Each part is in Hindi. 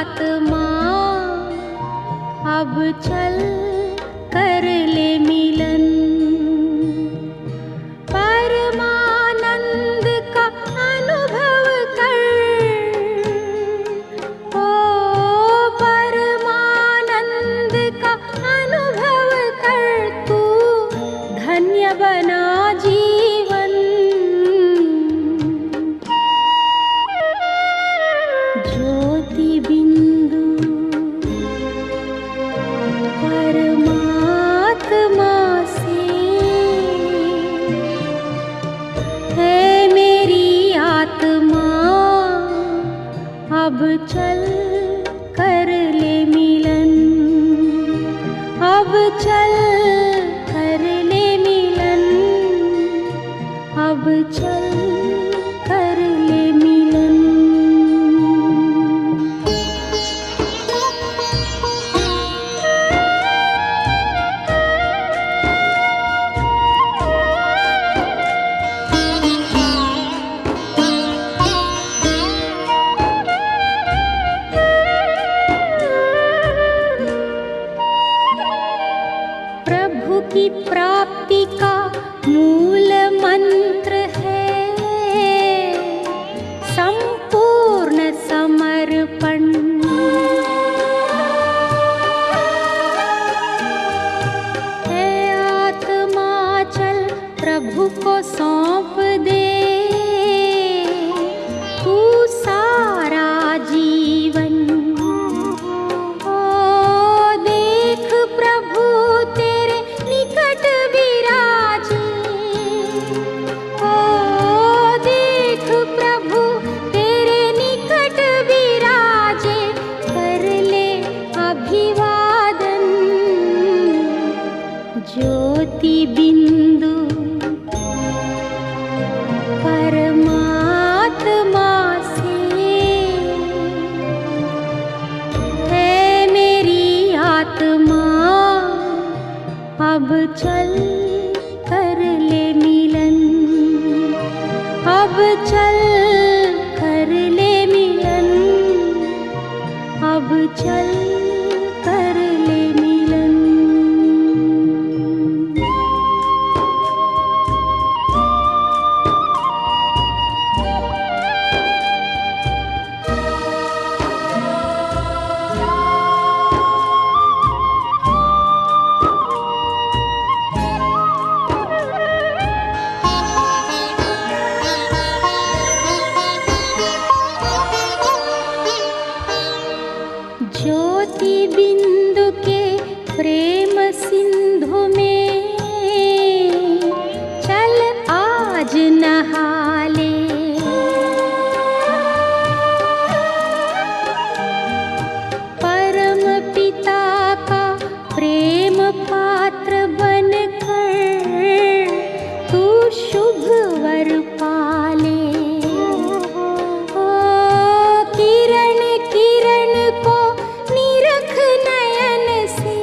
आत्मा अब चल कर ले मिलन। परमानंद का अनुभव कर, ओ परमानंद का अनुभव कर, तू धन्य बना जीवन। ज्योति बिंदु परमात्मा से है मेरी आत्मा अब चल कर ले मिलन। अब चल कर ले मिलन। अब चल कर ले मिलन। प्रभु की प्राप्ति का मूल मंत्र है संपूर्ण समर्पण। है आत्मा चल प्रभु को सौंप दे तू सारा जीवन। ओ देख प्रभु तेरे निकट विराजे। ओ देख प्रभु तेरे निकट विराजे। कर ले अभिवादन। ज्योति बिंदु परमात्मा से है मेरी आत्मा अब चल कर ले मिलन। अब चल कर ले मिलन। अब चल कर ले मिलन। ज्योति बिंदु के प्रेम सिंधु में चल आज नहा ले। परम पिता का प्रेम पात्र बनकर तू शुभ वर पाले। ओ किरण किरण को निरख नयन से।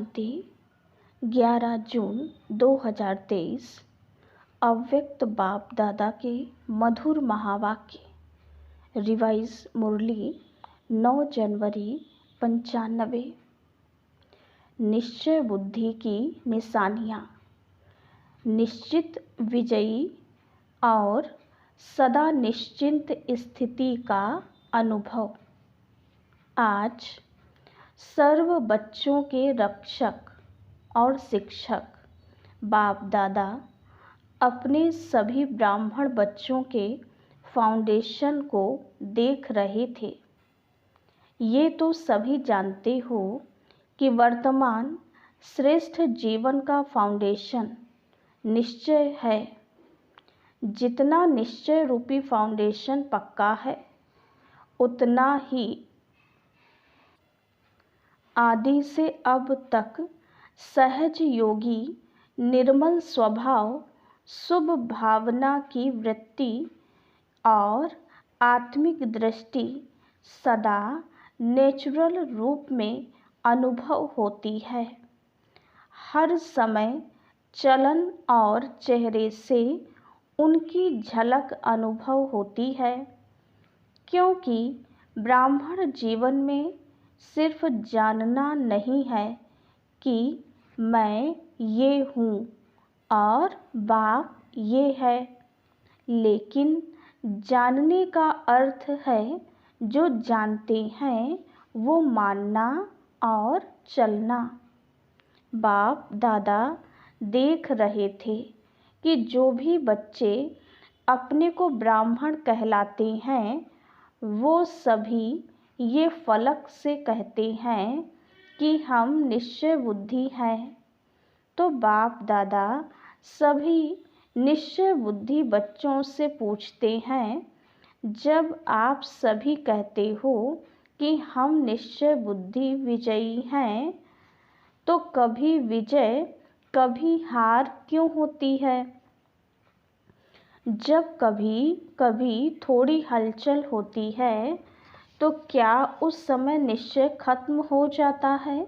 शांति 11 जून 2023। अव्यक्त बाप दादा के मधुर महावाक्य। रिवाइज मुरली 9 जनवरी 95। निश्चय बुद्धि की निशानियाँ। निश्चित विजयी और सदा निश्चिंत स्थिति का अनुभव। आज सर्व बच्चों के रक्षक और शिक्षक बाप दादा अपने सभी ब्राह्मण बच्चों के फाउंडेशन को देख रहे थे। ये तो सभी जानते हो कि वर्तमान श्रेष्ठ जीवन का फाउंडेशन निश्चय है। जितना निश्चय रूपी फाउंडेशन पक्का है, उतना ही आदि से अब तक सहज योगी निर्मल स्वभाव, शुभ भावना की वृत्ति और आत्मिक दृष्टि सदा नेचुरल रूप में अनुभव होती है। हर समय चलन और चेहरे से उनकी झलक अनुभव होती है, क्योंकि ब्राह्मण जीवन में सिर्फ जानना नहीं है कि मैं ये हूँ और बाप ये है, लेकिन जानने का अर्थ है जो जानते हैं वो मानना और चलना। बाप दादा देख रहे थे कि जो भी बच्चे अपने को ब्राह्मण कहलाते हैं, वो सभी ये फलक से कहते हैं कि हम निश्चय बुद्धि हैं। तो बाप दादा सभी निश्चय बुद्धि बच्चों से पूछते हैं, जब आप सभी कहते हो कि हम निश्चय बुद्धि विजयी हैं, तो कभी विजय कभी हार क्यों होती है? जब कभी कभी थोड़ी हलचल होती है, तो क्या उस समय निश्चय खत्म हो जाता है?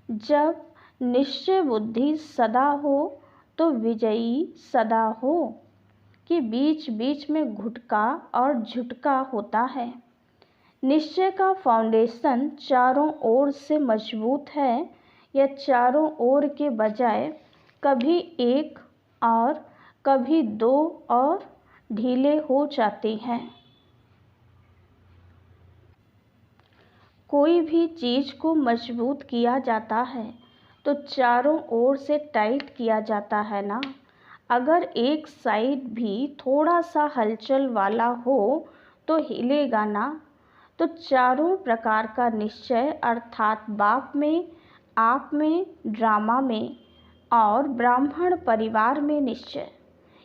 जब निश्चय बुद्धि सदा हो तो विजयी सदा हो, कि बीच बीच में घुटका और झुटका होता है। निश्चय का फाउंडेशन चारों ओर से मजबूत है, या चारों ओर के बजाय कभी एक और कभी दो और ढीले हो जाते हैं। कोई भी चीज़ को मजबूत किया जाता है तो चारों ओर से टाइट किया जाता है ना। अगर एक साइड भी थोड़ा सा हलचल वाला हो तो हिलेगा ना। तो चारों प्रकार का निश्चय अर्थात बाप में, आप में, ड्रामा में और ब्राह्मण परिवार में निश्चय,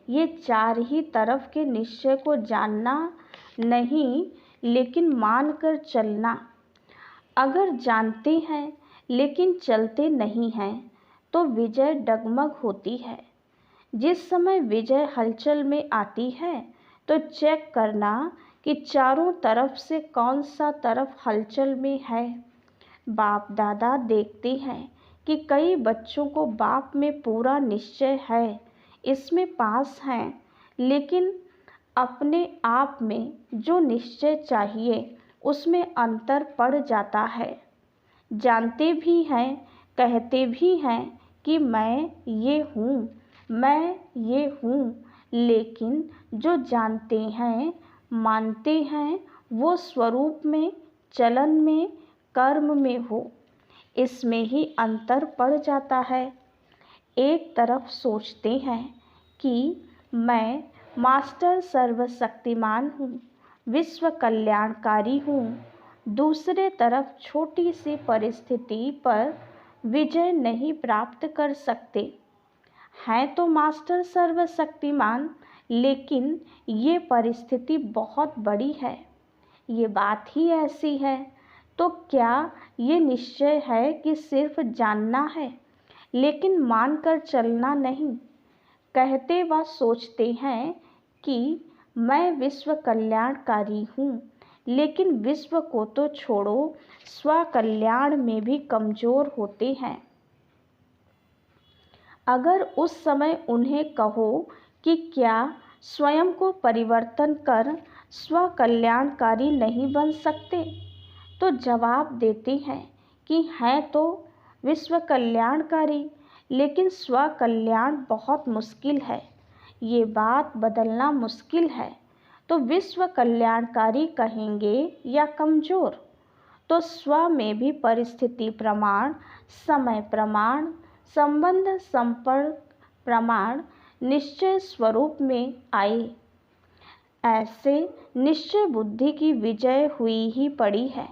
ये चार ही तरफ के निश्चय को जानना नहीं, लेकिन मानकर चलना। अगर जानते हैं लेकिन चलते नहीं हैं तो विजय डगमग होती है। जिस समय विजय हलचल में आती है तो चेक करना कि चारों तरफ से कौन सा तरफ हलचल में है। बाप दादा देखते हैं कि कई बच्चों को बाप में पूरा निश्चय है, इसमें पास हैं, लेकिन अपने आप में जो निश्चय चाहिए उसमें अंतर पड़ जाता है। जानते भी हैं, कहते भी हैं कि मैं ये हूँ, मैं ये हूँ, लेकिन जो जानते हैं, मानते हैं, वो स्वरूप में, चलन में, कर्म में हो, इसमें ही अंतर पड़ जाता है। एक तरफ सोचते हैं कि मैं मास्टर सर्वशक्तिमान हूँ, विश्व कल्याणकारी हूँ, दूसरे तरफ छोटी सी परिस्थिति पर विजय नहीं प्राप्त कर सकते हैं तो मास्टर सर्वशक्तिमान, लेकिन ये परिस्थिति बहुत बड़ी है, ये बात ही ऐसी है। तो क्या ये निश्चय है कि सिर्फ जानना है लेकिन मानकर चलना नहीं? कहते व सोचते हैं कि मैं विश्व कल्याणकारी हूँ, लेकिन विश्व को तो छोड़ो, स्व कल्याण में भी कमज़ोर होते हैं। अगर उस समय उन्हें कहो कि क्या स्वयं को परिवर्तन कर स्व कल्याणकारी नहीं बन सकते, तो जवाब देते हैं कि हैं तो विश्व कल्याणकारी, लेकिन स्व कल्याण बहुत मुश्किल है, ये बात बदलना मुश्किल है। तो विश्व कल्याणकारी कहेंगे या कमज़ोर? तो स्व में भी परिस्थिति प्रमाण, समय प्रमाण, संबंध संपर्क प्रमाण निश्चय स्वरूप में आए। ऐसे निश्चय बुद्धि की विजय हुई ही पड़ी है।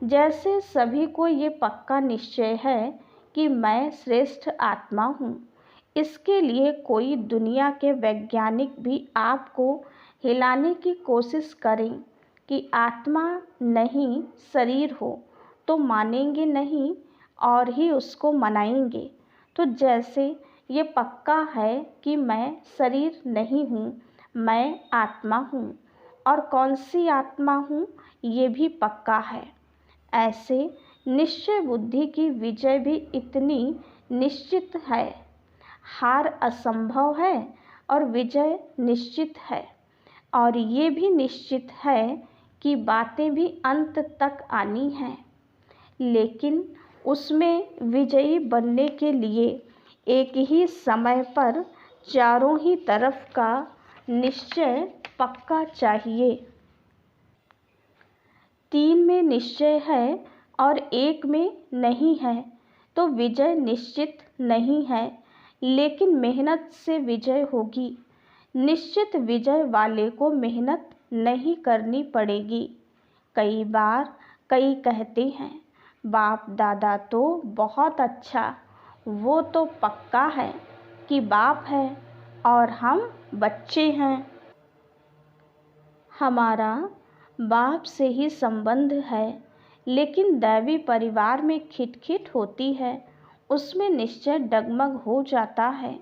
जैसे सभी को ये पक्का निश्चय है कि मैं श्रेष्ठ आत्मा हूँ, इसके लिए कोई दुनिया के वैज्ञानिक भी आपको हिलाने की कोशिश करें कि आत्मा नहीं शरीर हो, तो मानेंगे नहीं और ही उसको मनाएंगे। तो जैसे ये पक्का है कि मैं शरीर नहीं हूँ, मैं आत्मा हूँ, और कौन सी आत्मा हूँ ये भी पक्का है। ऐसे निश्चय बुद्धि की विजय भी इतनी निश्चित है। हार असंभव है और विजय निश्चित है। और ये भी निश्चित है कि बातें भी अंत तक आनी हैं, लेकिन उसमें विजयी बनने के लिए एक ही समय पर चारों ही तरफ का निश्चय पक्का चाहिए। 3 में निश्चय है और 1 में नहीं है, तो विजय निश्चित नहीं है, लेकिन मेहनत से विजय होगी। निश्चित विजय वाले को मेहनत नहीं करनी पड़ेगी। कई बार कई कहते हैं, बाप दादा तो बहुत अच्छा, वो तो पक्का है कि बाप है और हम बच्चे हैं। हमारा बाप से ही संबंध है, लेकिन दैवी परिवार में खिटखिट होती है, उसमें निश्चय डगमग हो जाता है।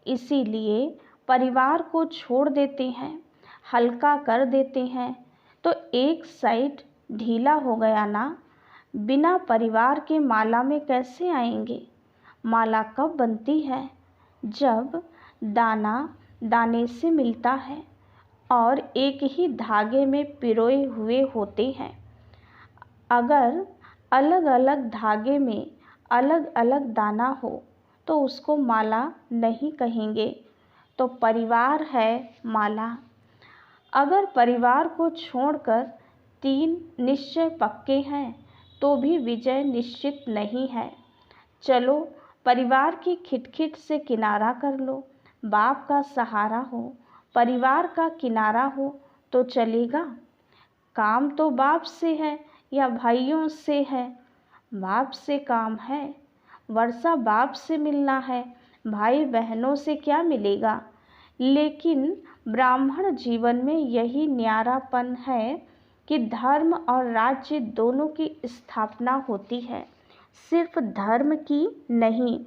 इसीलिए परिवार को छोड़ देते हैं, हल्का कर देते हैं। तो एक साइड ढीला हो गया ना। बिना परिवार के माला में कैसे आएंगे? माला कब बनती है? जब दाना दाने से मिलता है और एक ही धागे में पिरोए हुए होते हैं। अगर अलग अलग धागे में अलग अलग दाना हो तो उसको माला नहीं कहेंगे। तो परिवार है माला। अगर परिवार को छोड़कर 3 निश्चय पक्के हैं तो भी विजय निश्चित नहीं है। चलो परिवार की खिटखिट से किनारा कर लो, बाप का सहारा हो, परिवार का किनारा हो तो चलेगा। काम तो बाप से है या भाइयों से है? बाप से काम है। वर्षा बाप से मिलना है, भाई बहनों से क्या मिलेगा? लेकिन ब्राह्मण जीवन में यही न्यारापन है कि धर्म और राज्य दोनों की स्थापना होती है, सिर्फ धर्म की नहीं।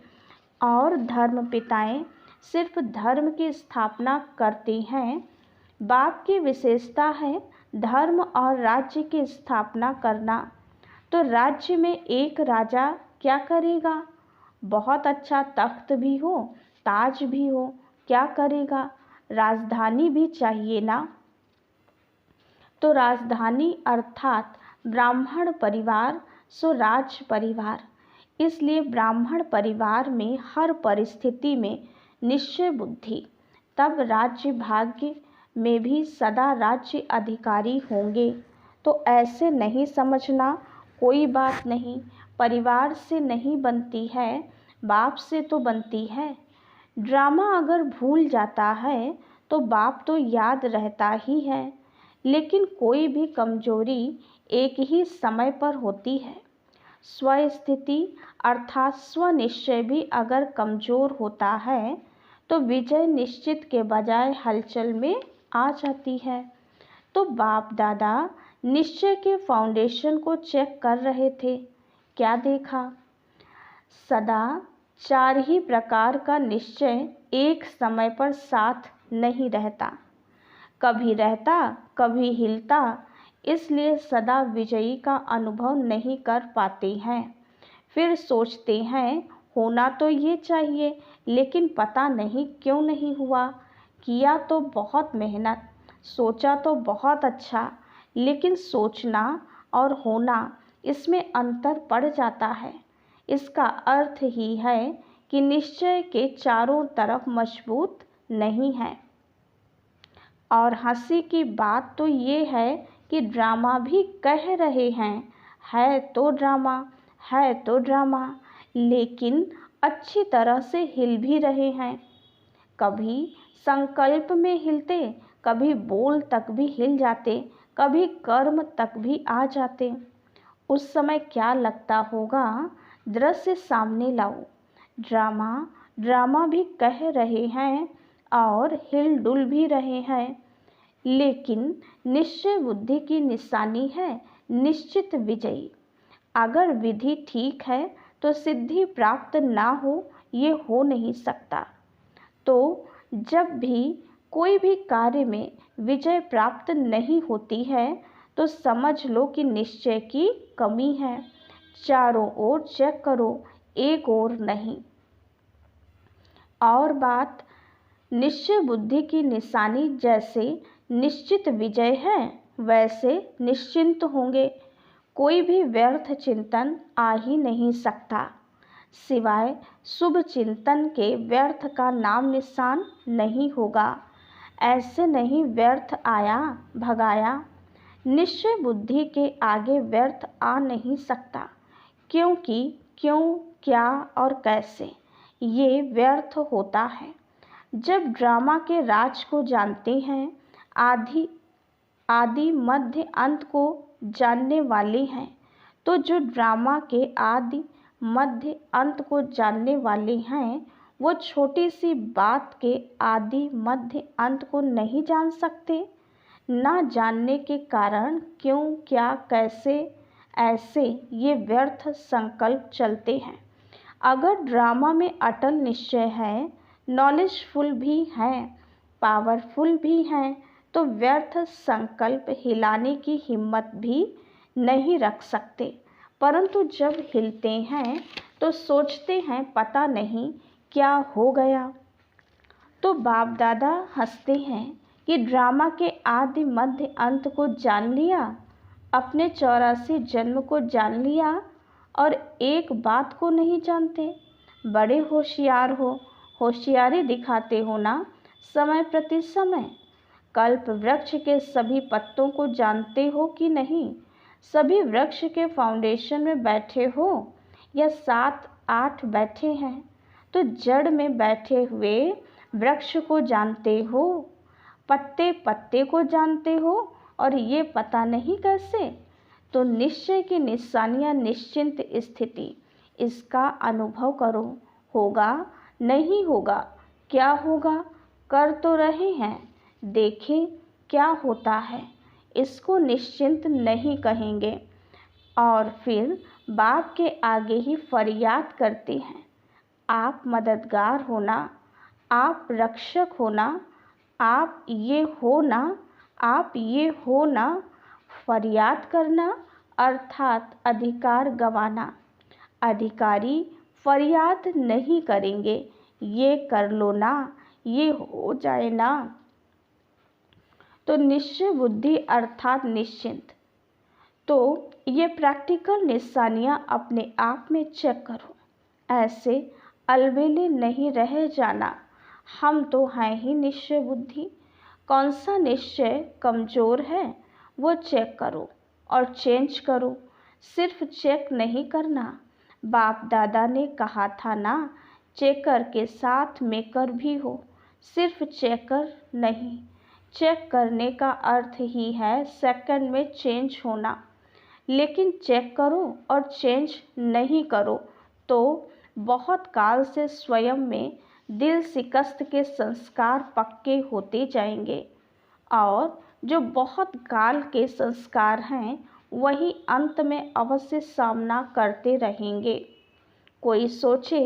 और धर्म पिताएं सिर्फ धर्म की स्थापना करते हैं। बाप की विशेषता है धर्म और राज्य की स्थापना करना। तो राज्य में एक राजा क्या करेगा? बहुत अच्छा तख्त भी हो, ताज भी हो, क्या करेगा? राजधानी भी चाहिए ना। तो राजधानी अर्थात ब्राह्मण परिवार सो राज परिवार। इसलिए ब्राह्मण परिवार में हर परिस्थिति में निश्चय बुद्धि, तब राज्य भाग्य में भी सदा राज्य अधिकारी होंगे। तो ऐसे नहीं समझना, कोई बात नहीं, परिवार से नहीं बनती है, बाप से तो बनती है। ड्रामा अगर भूल जाता है तो बाप तो याद रहता ही है, लेकिन कोई भी कमजोरी एक ही समय पर होती है। स्वस्थिति अर्थात स्वनिश्चय भी अगर कमजोर होता है तो विजय निश्चित के बजाय हलचल में आ जाती है। तो बाप दादा निश्चय के फाउंडेशन को चेक कर रहे थे। क्या देखा? सदा 4 ही प्रकार का निश्चय एक समय पर साथ नहीं रहता, कभी रहता कभी हिलता, इसलिए सदा विजयी का अनुभव नहीं कर पाते हैं। फिर सोचते हैं होना तो ये चाहिए, लेकिन पता नहीं क्यों नहीं हुआ। किया तो बहुत मेहनत, सोचा तो बहुत अच्छा, लेकिन सोचना और होना इसमें अंतर पड़ जाता है। इसका अर्थ ही है कि निश्चय के चारों तरफ मजबूत नहीं है। और हंसी की बात तो ये है कि ड्रामा भी कह रहे हैं, है तो ड्रामा, है तो ड्रामा, लेकिन अच्छी तरह से हिल भी रहे हैं। कभी संकल्प में हिलते, कभी बोल तक भी हिल जाते, कभी कर्म तक भी आ जाते। उस समय क्या लगता होगा, दृश्य सामने लाओ। ड्रामा ड्रामा भी कह रहे हैं और हिलडुल भी रहे हैं, लेकिन निश्चय बुद्धि की निशानी है निश्चित विजयी। अगर विधि ठीक है तो सिद्धि प्राप्त ना हो, ये हो नहीं सकता। तो जब भी कोई भी कार्य में विजय प्राप्त नहीं होती है तो समझ लो कि निश्चय की कमी है। चारों ओर चेक करो, एक ओर नहीं। और बात, निश्चय बुद्धि की निशानी जैसे निश्चित विजय है, वैसे निश्चिंत होंगे। कोई भी व्यर्थ चिंतन आ ही नहीं सकता। सिवाय शुभ चिंतन के व्यर्थ का नाम निशान नहीं होगा। ऐसे नहीं व्यर्थ आया भगाया। निश्चय बुद्धि के आगे व्यर्थ आ नहीं सकता, क्योंकि क्यों, क्या और कैसे ये व्यर्थ होता है। जब ड्रामा के राज को जानते हैं, आदि मध्य अंत को जानने वाले हैं, तो जो ड्रामा के आदि मध्य अंत को जानने वाले हैं, वो छोटी सी बात के आदि मध्य अंत को नहीं जान सकते। ना जानने के कारण क्यों, क्या, कैसे, ऐसे ये व्यर्थ संकल्प चलते हैं। अगर ड्रामा में अटल निश्चय है, नॉलेजफुल भी हैं, पावरफुल भी हैं, तो व्यर्थ संकल्प हिलाने की हिम्मत भी नहीं रख सकते। परंतु जब हिलते हैं तो सोचते हैं पता नहीं क्या हो गया। तो बाप दादा हंसते हैं कि ड्रामा के आदि मध्य अंत को जान लिया, अपने 84 जन्म को जान लिया, और एक बात को नहीं जानते। बड़े होशियार हो, होशियारी दिखाते हो ना समय प्रति समय। कल्प वृक्ष के सभी पत्तों को जानते हो कि नहीं? सभी वृक्ष के फाउंडेशन में बैठे हो या 7-8 बैठे हैं? तो जड़ में बैठे हुए वृक्ष को जानते हो, पत्ते पत्ते को जानते हो, और ये पता नहीं कैसे? तो निश्चय की निशानियाँ निश्चिंत स्थिति, इसका अनुभव करो। होगा नहीं होगा, क्या होगा, कर तो रहे हैं, देखें क्या होता है। इसको निश्चिंत नहीं कहेंगे। और फिर बाप के आगे ही फरियाद करते हैं, आप मददगार होना, आप रक्षक होना, आप ये हो ना, आप ये हो ना। फरियाद करना अर्थात अधिकार गंवाना। अधिकारी फरियाद नहीं करेंगे, ये कर लो ना, ये हो जाए ना। तो निश्चय बुद्धि अर्थात निश्चिंत। तो ये प्रैक्टिकल निशानियाँ अपने आप में चेक करो। ऐसे अलबेले नहीं रह जाना, हम तो हैं ही निश्चय बुद्धि। कौन सा निश्चय कमज़ोर है वो चेक करो और चेंज करो। सिर्फ चेक नहीं करना। बाप दादा ने कहा था ना, चेकर के साथ मेकर भी हो, सिर्फ चेकर नहीं। चेक करने का अर्थ ही है सेकंड में चेंज होना। लेकिन चेक करो और चेंज नहीं करो तो बहुत काल से स्वयं में दिल शिकस्त के संस्कार पक्के होते जाएंगे, और जो बहुत काल के संस्कार हैं वही अंत में अवश्य सामना करते रहेंगे। कोई सोचे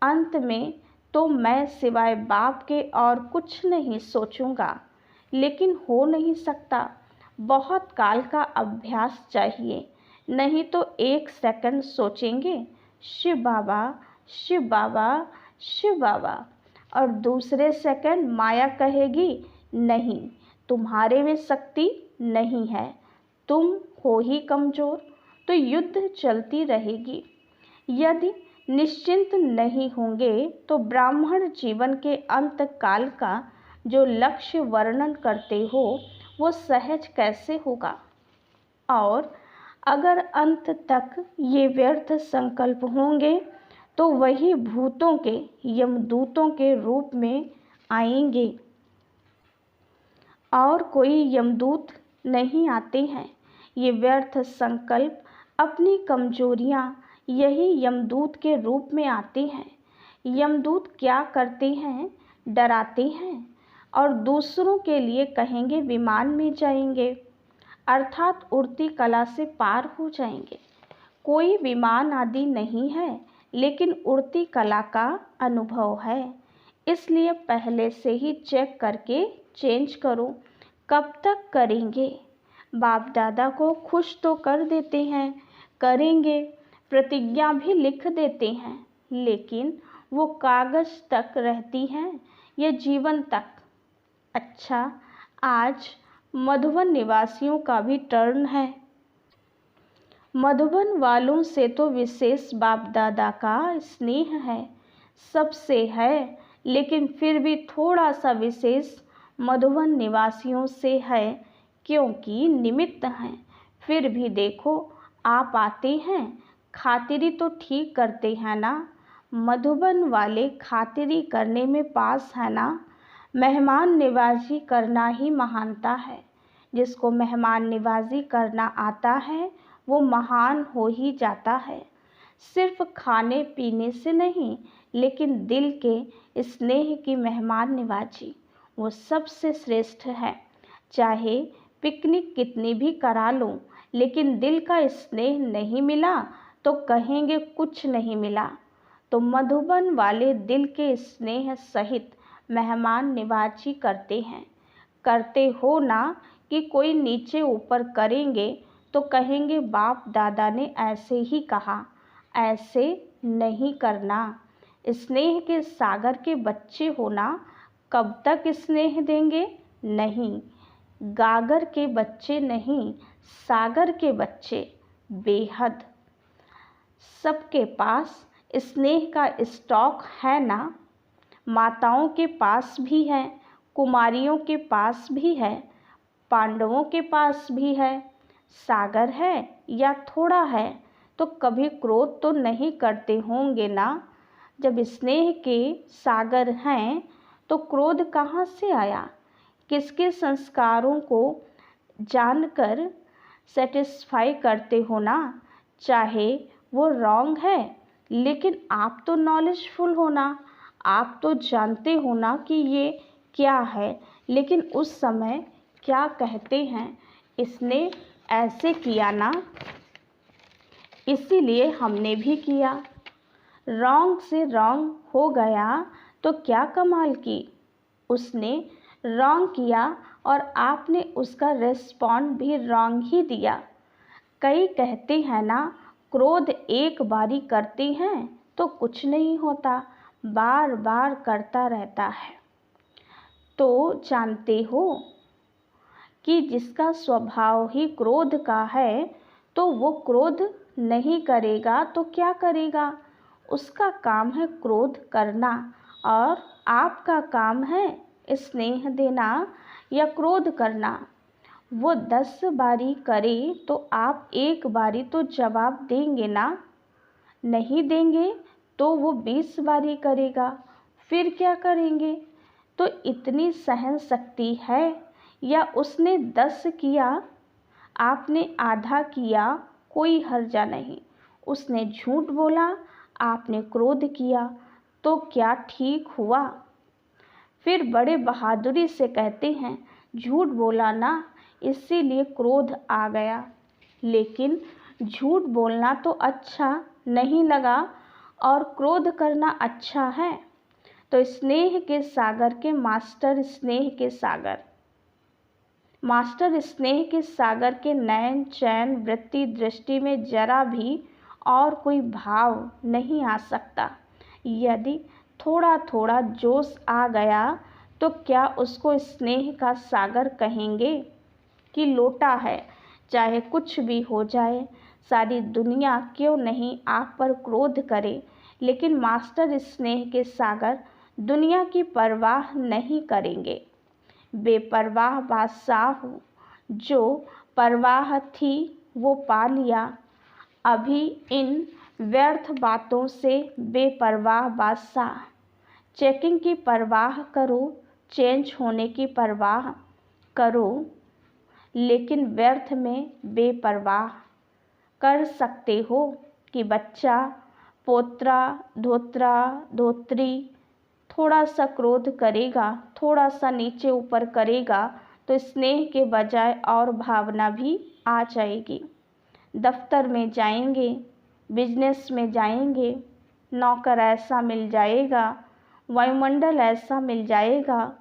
अंत में तो मैं सिवाय बाप के और कुछ नहीं सोचूंगा, लेकिन हो नहीं सकता। बहुत काल का अभ्यास चाहिए, नहीं तो 1 सेकंड सोचेंगे शिव बाबा शिव बाबा, शिव बाबा। और दूसरे सेकंड माया कहेगी नहीं, तुम्हारे में शक्ति नहीं है, तुम हो ही कमज़ोर। तो युद्ध चलती रहेगी। यदि निश्चिंत नहीं होंगे तो ब्राह्मण जीवन के अंत काल का जो लक्ष्य वर्णन करते हो वो सहज कैसे होगा। और अगर अंत तक ये व्यर्थ संकल्प होंगे तो वही भूतों के यमदूतों के रूप में आएंगे, और कोई यमदूत नहीं आते हैं। ये व्यर्थ संकल्प, अपनी कमजोरियां, यही यमदूत के रूप में आते हैं। यमदूत क्या करते हैं? डराते हैं और दूसरों के लिए कहेंगे विमान में जाएंगे, अर्थात उड़ती कला से पार हो जाएंगे। कोई विमान आदि नहीं है, लेकिन उड़ती कला का अनुभव है। इसलिए पहले से ही चेक करके चेंज करो। कब तक करेंगे? बाप दादा को खुश तो कर देते हैं, करेंगे, प्रतिज्ञा भी लिख देते हैं, लेकिन वो कागज़ तक रहती हैं या जीवन तक। अच्छा, आज मधुबन निवासियों का भी टर्न है। मधुबन वालों से तो विशेष बाप दादा का स्नेह है, सबसे है, लेकिन फिर भी थोड़ा सा विशेष मधुबन निवासियों से है, क्योंकि निमित्त हैं। फिर भी देखो, आप आते हैं, खातिरी तो ठीक करते हैं ना। मधुबन वाले खातिरी करने में पास है ना। मेहमान नवाजी करना ही महानता है। जिसको मेहमान नवाजी करना आता है वो महान हो ही जाता है। सिर्फ खाने पीने से नहीं, लेकिन दिल के स्नेह की मेहमान नवाजी वो सबसे श्रेष्ठ है। चाहे पिकनिक कितनी भी करा लो, लेकिन दिल का स्नेह नहीं मिला तो कहेंगे कुछ नहीं मिला। तो मधुबन वाले दिल के स्नेह सहित मेहमान नवाजी करते हैं। करते हो ना कि कोई नीचे ऊपर करेंगे तो कहेंगे बाप दादा ने ऐसे ही कहा, ऐसे नहीं करना। स्नेह के सागर के बच्चे होना, कब तक स्नेह देंगे? नहीं, गागर के बच्चे नहीं, सागर के बच्चे, बेहद। सबके पास स्नेह का स्टॉक है ना। माताओं के पास भी है, कुमारियों के पास भी है, पांडवों के पास भी है। सागर है या थोड़ा है तो कभी क्रोध तो नहीं करते होंगे ना। जब स्नेह के सागर हैं तो क्रोध कहाँ से आया? किसके संस्कारों को जानकर सेटिस्फाई करते हो ना। चाहे वो रॉन्ग है, लेकिन आप तो नॉलेजफुल हो ना, आप तो जानते हो ना कि ये क्या है। लेकिन उस समय क्या कहते हैं, इसने ऐसे किया ना, इसीलिए हमने भी किया। रॉन्ग से रॉन्ग हो गया तो क्या कमाल की, उसने रॉन्ग किया और आपने उसका रेस्पॉन्ड भी रॉन्ग ही दिया। कई कहते हैं ना, क्रोध एक बारी करते हैं तो कुछ नहीं होता, बार बार करता रहता है। तो जानते हो कि जिसका स्वभाव ही क्रोध का है तो वो क्रोध नहीं करेगा तो क्या करेगा? उसका काम है क्रोध करना, और आपका काम है स्नेह देना या क्रोध करना। वो 10 बारी करे तो आप एक बारी तो जवाब देंगे ना। नहीं देंगे तो वो 20 बारी करेगा, फिर क्या करेंगे? तो इतनी सहन शक्ति है। या उसने 10 किया, आपने आधा किया, कोई हर्जा नहीं। उसने झूठ बोला, आपने क्रोध किया, तो क्या ठीक हुआ? फिर बड़े बहादुरी से कहते हैं झूठ बोला ना, इसीलिए क्रोध आ गया। लेकिन झूठ बोलना तो अच्छा नहीं लगा और क्रोध करना अच्छा है। तो स्नेह के सागर के मास्टर, स्नेह के सागर, मास्टर स्नेह के सागर के नयन, चैन, वृत्ति, दृष्टि में जरा भी और कोई भाव नहीं आ सकता। यदि थोड़ा थोड़ा जोश आ गया तो क्या उसको स्नेह का सागर कहेंगे कि लोटा है? चाहे कुछ भी हो जाए, सारी दुनिया क्यों नहीं आप पर क्रोध करे, लेकिन मास्टर स्नेह के सागर दुनिया की परवाह नहीं करेंगे। बेपरवाह बादशाह हूँ, जो परवाह थी वो पा लिया। अभी इन व्यर्थ बातों से बेपरवाह बादशाह। चेकिंग की परवाह करो, चेंज होने की परवाह करो, लेकिन व्यर्थ में बेपरवाह कर सकते हो कि बच्चा, पोत्रा, धोत्रा, धोत्री थोड़ा सा क्रोध करेगा, थोड़ा सा नीचे ऊपर करेगा तो स्नेह के बजाय और भावना भी आ जाएगी। दफ्तर में जाएंगे, बिजनेस में जाएंगे, नौकर ऐसा मिल जाएगा, वायुमंडल ऐसा मिल जाएगा,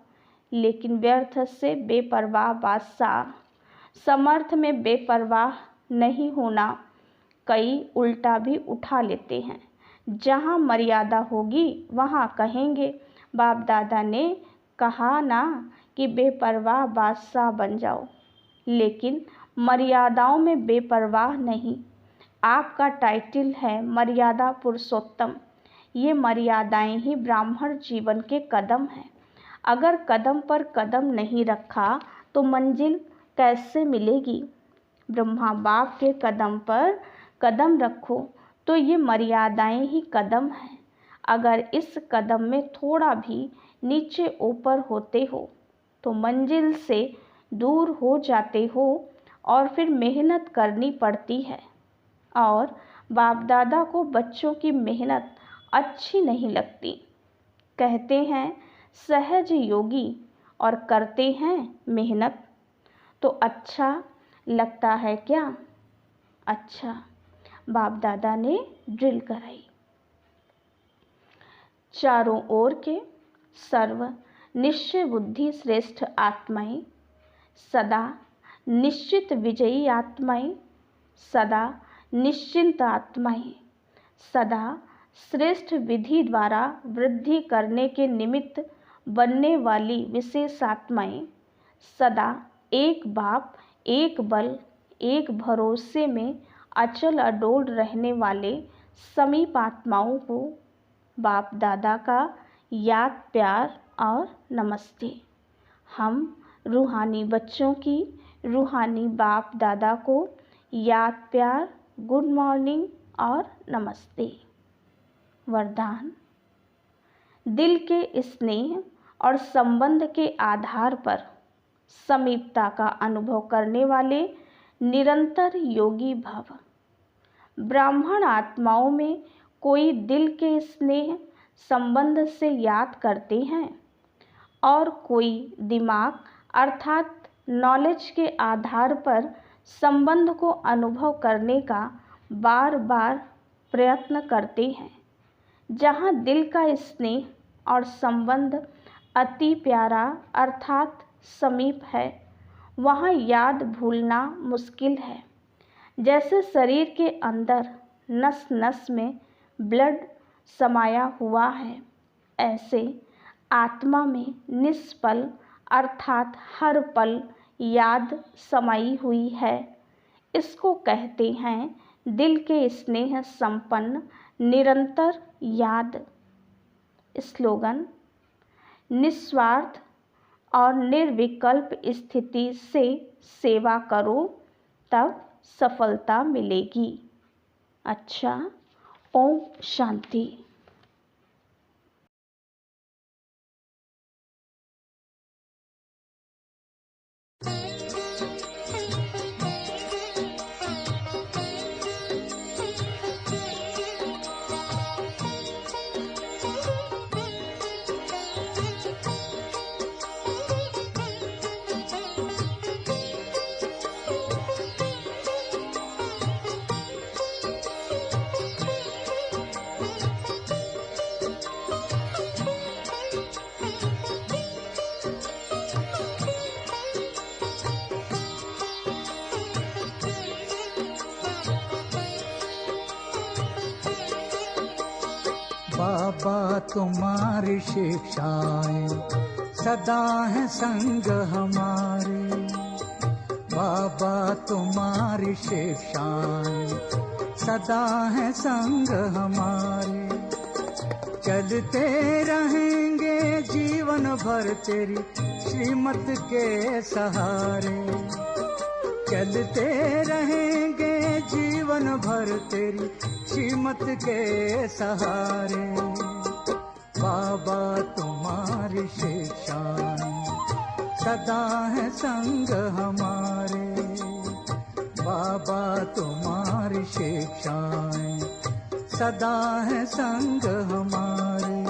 लेकिन व्यर्थ से बेपरवाह बादशाह। समर्थ में बेपरवाह नहीं होना। कई उल्टा भी उठा लेते हैं, जहाँ मर्यादा होगी वहाँ कहेंगे बाप दादा ने कहा ना कि बेपरवाह बादशाह बन जाओ, लेकिन मर्यादाओं में बेपरवाह नहीं। आपका टाइटल है मर्यादा पुरुषोत्तम। ये मर्यादाएं ही ब्राह्मण जीवन के कदम हैं। अगर कदम पर कदम नहीं रखा तो मंजिल कैसे मिलेगी? ब्रह्मा बाप के कदम पर कदम रखो तो ये मर्यादाएं ही कदम हैं। अगर इस कदम में थोड़ा भी नीचे ऊपर होते हो तो मंजिल से दूर हो जाते हो और फिर मेहनत करनी पड़ती है। और बाप दादा को बच्चों की मेहनत अच्छी नहीं लगती। कहते हैं सहज योगी और करते हैं मेहनत, तो अच्छा लगता है क्या? अच्छा, बाप दादा ने ड्रिल कराई। चारों ओर के सर्व निश्चय बुद्धि श्रेष्ठ आत्माएं, सदा निश्चित विजयी आत्माएं, सदा निश्चिंत आत्माएं, सदा श्रेष्ठ विधि द्वारा वृद्धि करने के निमित्त बनने वाली विशेष आत्माएं, सदा एक बाप, एक बल, एक भरोसे में अचल अडोल रहने वाले समीप आत्माओं को बाप दादा का याद, प्यार और नमस्ते। हम रूहानी बच्चों की रूहानी बाप दादा को याद, प्यार, गुड मॉर्निंग और नमस्ते। वरदान। दिल के स्नेह और संबंध के आधार पर समीपता का अनुभव करने वाले निरंतर योगी भव। ब्राह्मण आत्माओं में कोई दिल के स्नेह संबंध से याद करते हैं और कोई दिमाग अर्थात नॉलेज के आधार पर संबंध को अनुभव करने का बार बार प्रयत्न करते हैं। जहाँ दिल का स्नेह और संबंध अति प्यारा अर्थात समीप है, वहाँ याद भूलना मुश्किल है। जैसे शरीर के अंदर नस नस में ब्लड समाया हुआ है, ऐसे आत्मा में निष्पल अर्थात हर पल याद समाई हुई है। इसको कहते हैं दिल के स्नेह संपन्न निरंतर याद। स्लोगन। निस्वार्थ और निर्विकल्प स्थिति से सेवा करो तब सफलता मिलेगी। अच्छा, ओम शांति। बाबा तुम्हारी शिक्षाएं सदा है संग हमारे। बाबा तुम्हारी शिक्षाएं सदा है संग हमारे। चलते रहेंगे जीवन भर तेरी श्रीमत के सहारे। चलते रहेंगे जीवन भर तेरी श्रीमत के सहारे। बाबा तुम्हारी शिक्षाएं सदा है संग हमारे। बाबा तुम्हारी शिक्षाएं सदा है संग हमारे।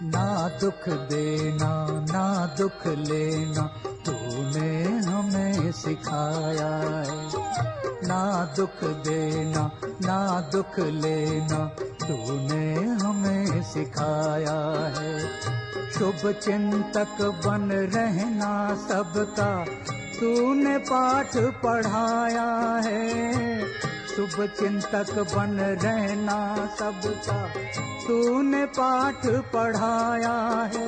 ना दुख देना ना दुख लेना तूने हमें सिखाया है। ना दुख देना ना दुख लेना तूने हमें सिखाया है। शुभ चिंतक बन रहना सबका तूने पाठ पढ़ाया है। शुभ चिंतक बन रहना सबका तूने पाठ पढ़ाया है।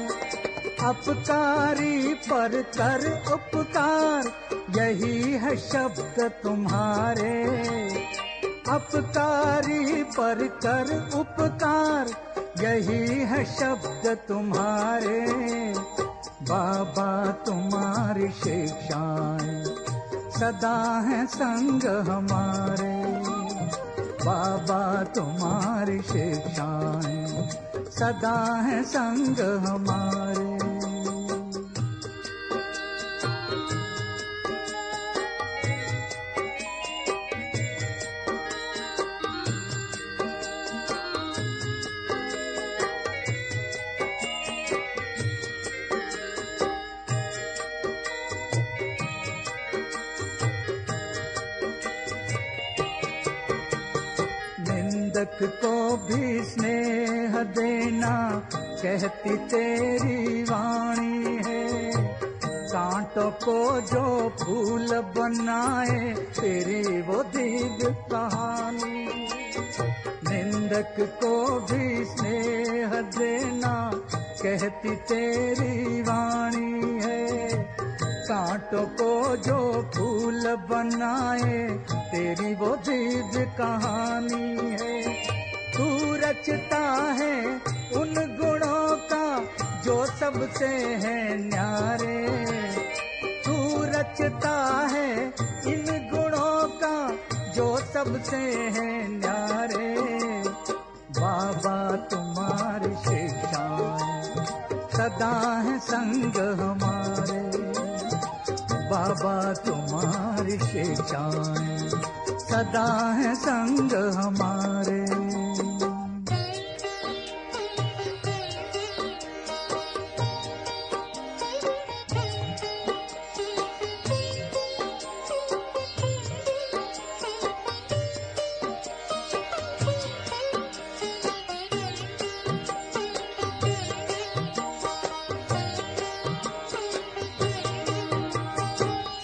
अपकारी पर कर उपकार यही है शब्द तुम्हारे। अपकारी पर कर उपकार यही है शब्द तुम्हारे। बाबा तुम्हारी शिक्षाएं सदा है संग हमारे। बाबा तुम्हारी शिक्षाएं सदा है संग हमारे। निंदक को भी स्नेह देना कहती तेरी वाणी है। कांटों को जो फूल बनाए तेरी वो दिव्य कहानी। निंदक को भी स्नेह देना कहती तेरी वाणी है। कांटों को जो फूल बनाए तेरी वो दिव्य कहानी है। तू रचता है उन गुणों का जो सबसे है न्यारे। तू रचता है इन गुणों का जो सबसे है न्यारे। बाबा तुम्हारी शिक्षाएं सदा है संग हमारे। बाबा तुम्हारी शिक्षाएं सदा है संग हमारे।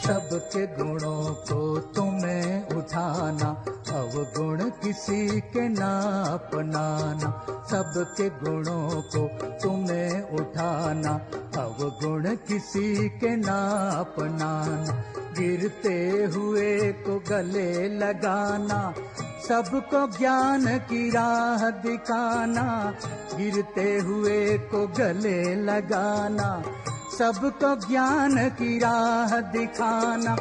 सबके गुणों को तुम्हें उठाना अवगुण किसी के ना अपनाना। सबके गुणों को तुम्हें उठाना अवगुण किसी के ना अपनाना। गिरते हुए को गले लगाना सबको ज्ञान की राह दिखाना। गिरते हुए को गले लगाना सबको ज्ञान की राह दिखाना।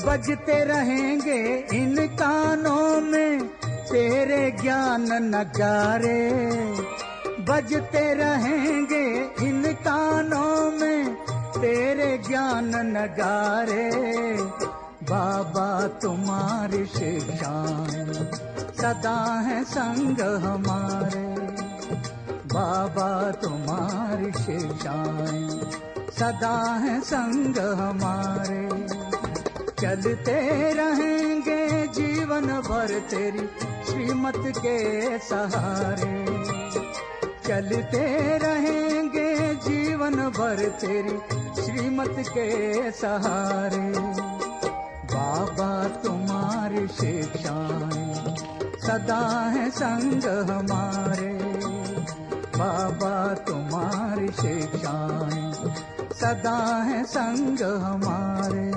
बजते रहेंगे इन कानों में तेरे ज्ञान नगारे। बजते रहेंगे इन कानों में तेरे ज्ञान नगारे। बाबा तुम्हारी शिक्षाएं सदा है संग हमारे। बाबा तुम्हारी शिक्षाएं सदा है संग हमारे। चलते रहेंगे जीवन भर तेरी श्रीमत के सहारे। चलते रहेंगे जीवन भर तेरी श्रीमत के सहारे। बाबा तुम्हारी शिक्षाएं सदा है संग हमारे। बाबा तुम्हारी शिक्षाएं सदा है संग हमारे।